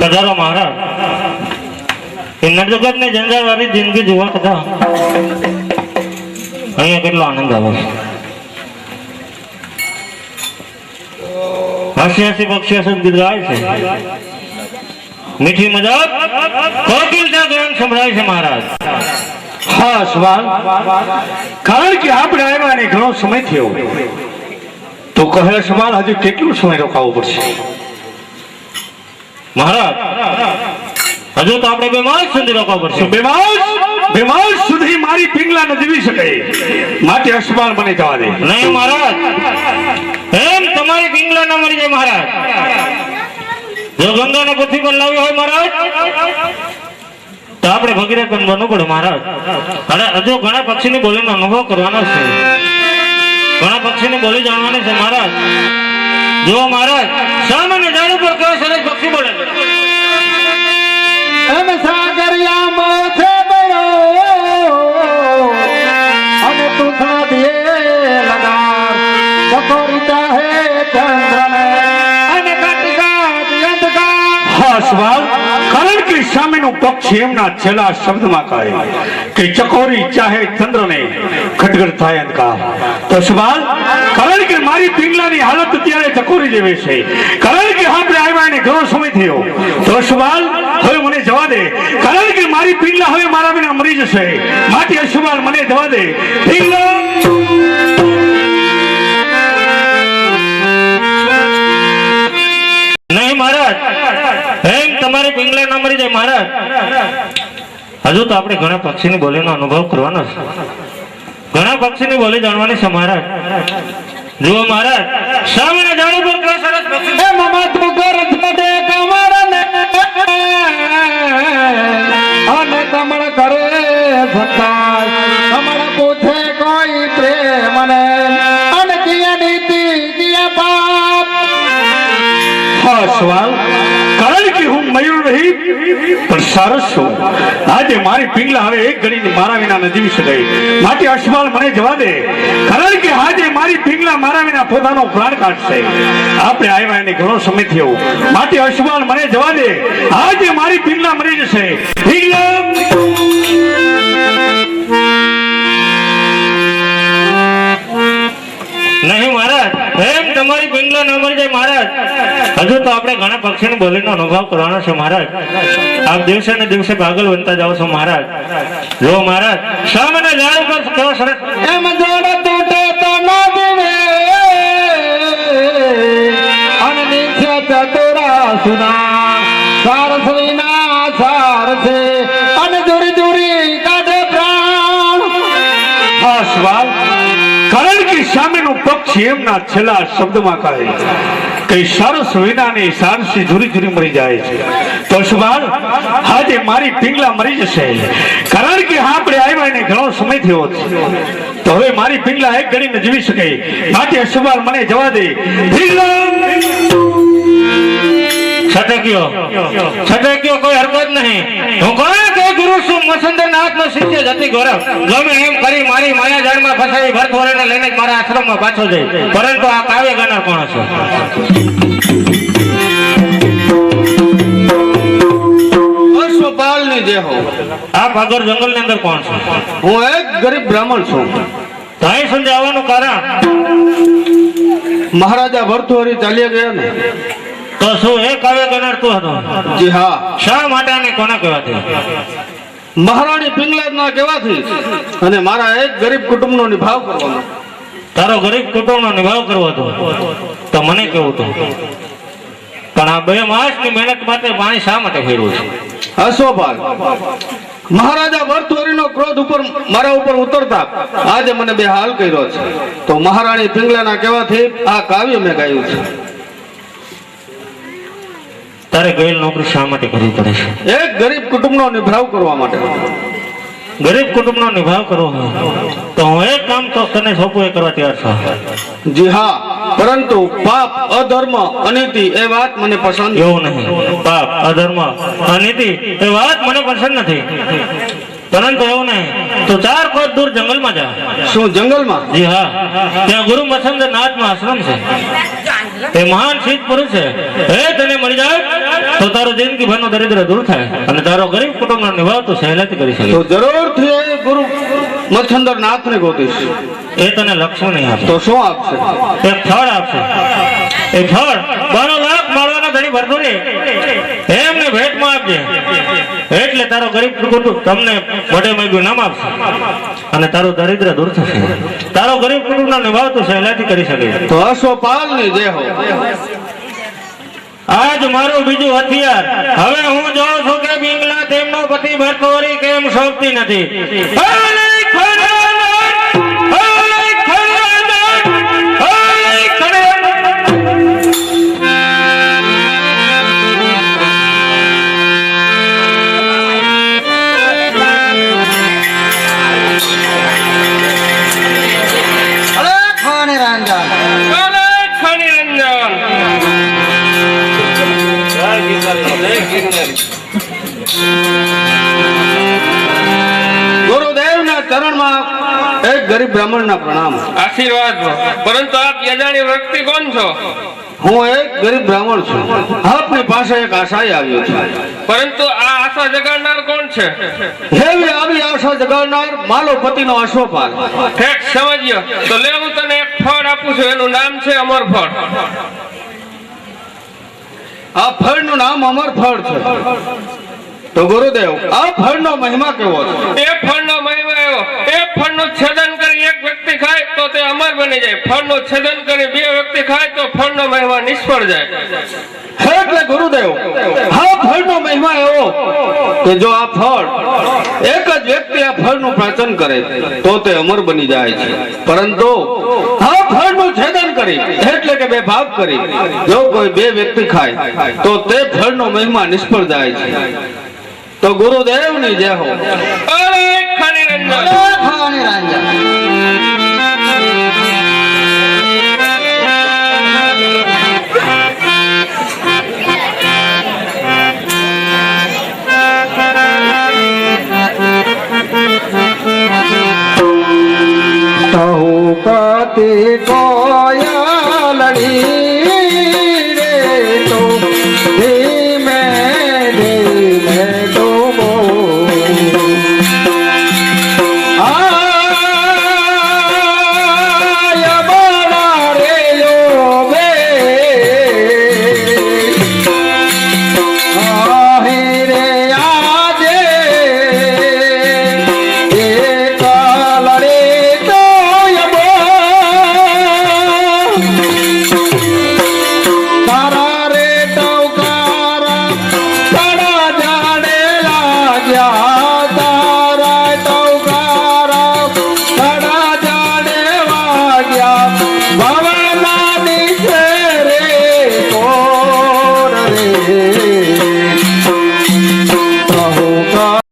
પધારો મહારાજ. એ નરજગત ને જંજાળ વાળી જિંદગી જોવા હતા અહીંયા કેટલો આનંદ આવે છે. હાસ્ય હાસ્ય પક્ષી હસન ગીત ગાય છે, મીઠી મજાક કોકિલતા ગાન સંભળાય છે મહારાજ. હા સવાલ, કારણ કે આપણે આવ્યા ને ઘણો સમય થયો, તો કહે સવાલ હજુ કેટલું સમય રોકાવું પડશે? મહારાજ હજુ તો આપણે 2 માસ સુધી રોકાવું પડશે. 2 માસ સુધી મારી પિંગલા ન જીવી શકે, માટે અસવાલ મને જવા દે. નહીં મહારાજ, એમ તમારી પિંગલા ના મરી જાય મહારાજ. જો ગંગાને પૃથ્વી પર લાવી હોય મહારાજ તો આપણે ભગીરથ બનવાનું પડે મહારાજ. અને હજુ ઘણા પક્ષીની બોલીનો અનુભવ કરવાનો છે, ઘણા પક્ષીની બોલી જાણવાની છે મહારાજ. જો મહારાજ સામાન્ય ઝાડ ઉપર કેવા સરસ પક્ષી બોલે છે. એમ સાગરિયા મોથે બળો અને તું સાધીએ લગાર ચકોરી ચાહે ચંદ્રને અને કટકા અંધકાર. હા સવાલ, કારણ કે સામેનું પક્ષ એમના છેલ્લા શબ્દમાં કહે કે ચકોરી ચાહે ચંદ્રને ખટગટ થાય અંધકાર. તો સવાલ, કારણ કે મારી પિંગલાની હાલત અત્યારે ચકોરી જેવી છે, કારણ કે આપણે આવ્યા એને ઘણો સમય થયો, તો સવાલ હવે મને જવા દે. કારણ કે મારી પિંગલા હવે મારા વિના મરી જશે, માટે સવાલ મને જવા દે. પિંગલા નહીં મહારાજ, એમ તમારી પિંગલા ના મરી જાય મહારાજ. હજુ તો આપણે ઘણા પક્ષીની બોલીનો અનુભવ કરવાનો છે, ઘણા પક્ષીની બોલી જાણવાની છે મહારાજ. જુઓ મહારાજ સામેના ઝાડ ઉપર કેવા સરસ પક્ષી. એ મમા તું કર છોડે કમરને અને કમળ કરે ભટાય, કમળ પૂછે કોઈ પ્રેમને અને કિયા નીતિ કિયા પાપ. હા સવાલ, કારણ કે હું મયુર રહી પણ સરસ છું, આજે મારી પિંગલા હવે એક ઘડી મારા વિના ન જીવી શકાય, માટે અસવાલ મને જવા દે. કારણ કે આજે મારી પિંગલા મારા વિના પોતાનો પ્રાણ કાઢશે, આપણે આવ્યા એને ઘણો સમય થયો, માટે અસવાલ મને જવા દે. આજે મારી પિંગલા મરી જશે. પિંગલા નહીં મહારાજ, એમ તમારી પિંગલા ન મરી જાય મહારાજ. હજુ તો આપણે ઘણા પક્ષીની બોલીનો અનુભવ કરવાનો છે મહારાજ. આપ દિવસે ને દિવસે પાગલ બનતા જાઓ છો મહારાજ. જો મહારાજ સામેના ઝાડ ઉપર કેવો સરસ. એમ જોડ તૂટે તો ન દિવે અને નીચે ચતુરા સુના સારસ વિના સાર છે અને દુરી દુરી કાઢે પ્રાણ. હા સવાલ, કારણ કે સામેનું પક્ષ એમના છેલ્લા શબ્દમાં કહે કે સરસ વિનાની સારસી ઝુરી ઝુરી મરી જાય છે, તો સવાલ આજે મારી પિંગલા મરી જશે, કારણ કે આપણે આવ્યા એને ઘણો સમય થયો છે, તો હવે મારી પિંગલા એક ઘડીને જીવી શકે, માટે સવાલ મને જવા દે. છટક્યો કોઈ હરકત નહીં. હું કોને કે ગુરુ છું, મસંદર નાથનો શિષ્ય જતી ગૌરવ. ગમે એમ કરી મારી માયા જાળમાં ફસાવી ભરથોરાને લઈને મારા આશ્રમમાં પાછો જઈ, પરંતુ આ કાવ્ય ગાનાર કોણ છે? અશ્વપાલની દેહો. આ પાગર જંગલની અંદર કોણ છે? હું એક ગરીબ બ્રાહ્મણ છું. તો અહીં સુધી આવવાનું કારણ? મહારાજા ભરથોરી ચાલ્યા ગયા ને. તો શું એ કાવ્ય ગાનાર તું હતો? જી હા. શા માટે આને કોને કહેવાથી? મહારાણી પિંગલાજના કહેવાથી અને મારા એક ગરીબ કુટુંબનો નિભાવ કરવાનો. તારો ગરીબ કુટુંબનો નિભાવ કરવો હતો તો મને કેવું હતું, પણ આ 2 માસની મહેનત માટે પાણી શા માટે ફેરવું છે? અશ્વપાલ, મહારાજા ભરથોરીનો ક્રોધ ઉપર મારા ઉપર ઉતરતા આજે મને બેહાલ કર્યો છે, તો મહારાણી પિંગલાના કહેવાથી આ કાવ્ય મેં ગાયું છે. તારે ગયેલ નોકરી શા માટે કરવી પડે છે? એક ગરીબ કુટુંબનો નિભાવ કરવા માટે. ગરીબ કુટુંબનો નિભાવ કરવો હોય તો હું એક કામ તો તને સોંપું એ કરવા તૈયાર છું. જી હા, પરંતુ પાપ અધર્મ અનીતિ એ વાત મને પસંદ. એવું નહીં, પાપ અધર્મ અનીતિ એ વાત મને પસંદ નથી. પરંતુ એવું નહીં, તો 4 કોસ દૂર જંગલમાં જા. શું જંગલમાં? જી હા, ત્યાં ગુરુ મસંદર નાથનો આશ્રમ છે. એ મહાન સિદ્ધ પુરુષ છે. એ તને મળી જાય તો તારો જિંદગી ભરનો દરિદ્ર દૂર થાય અને તારો ગરીબ કુટુંબનો નિભાવ તું સહેલાઈથી કરી શકે. તો જરૂરથી એ ગુરુ મચ્છંદર નાથને ગોતીશ. એ તને લક્ષ્મણ નહીં આપે, તો શું આપશે? એક ફળ આપશે. એ ફળ 12 લાખ માળવાના ધણી ભરતોરી એમને ભેટમાં આપજે. એટલે તારો ગરીબ કુટુંબ તમને મોઢે માગ્યું નામ આપશે અને તારું દરિદ્ર દૂર થશે. તારો ગરીબ કુટુંબનો નિભાવ તું સહેલાઈથી કરી શકે. તો અશ્વપાલની જય હો. આજ મારું બીજું હથિયાર. હવે હું જોઉં છું કે પિંગલા તેમનો પતિ ભરતોરી કેમ શોભતી નથી. ગુરુદેવના ચરણમાં એક ગરીબ બ્રાહ્મણના પ્રણામ. આશીર્વાદ. પરંતુ આપ યજાણી વ્યક્તિ કોણ છો? હું એક ગરીબ બ્રાહ્મણ છું. આપની પાસે એક આશાએ આવ્યો છું. પરંતુ આ આશા જગાડનાર કોણ છે? એવી આવી આશા જગાડનાર માલો પતિનો અશ્વપાલ. ઠેક સમજ્યો. તો લે હું તને એક ફળ આપું છું, એનું નામ છે અમર ફળ. આ ફળનું નામ અમર ફળ છે. તો ગુરુદેવ, આ ફળનો મહિમા કેવો છે? એ ફળનો મહિમા એવો, એ ફળનું છેદન કરી એક વ્યક્તિ ખાય તો તે અમર બની જાય. ફળનું છેદન કરી 2 વ્યક્તિ ખાય તો ફળનો મહિમા નિષ્ફળ જાય. એટલે ગુરુદેવ, આ ફળનો મહિમા એવો કે જો આ ફળ એક જ વ્યક્તિ આ ફળનું પાચન કરે તો તે અમર બની જાય છે. પરંતુ આ ફળનું છેદન કરી એટલે કે 2 ભાગ કરી જો કોઈ 2 વ્યક્તિ ખાય તો તે ફળનો મહિમા નિષ્ફળ જાય છે. તો ગુરુદેવની જય હો. અરે ખનિરંજન.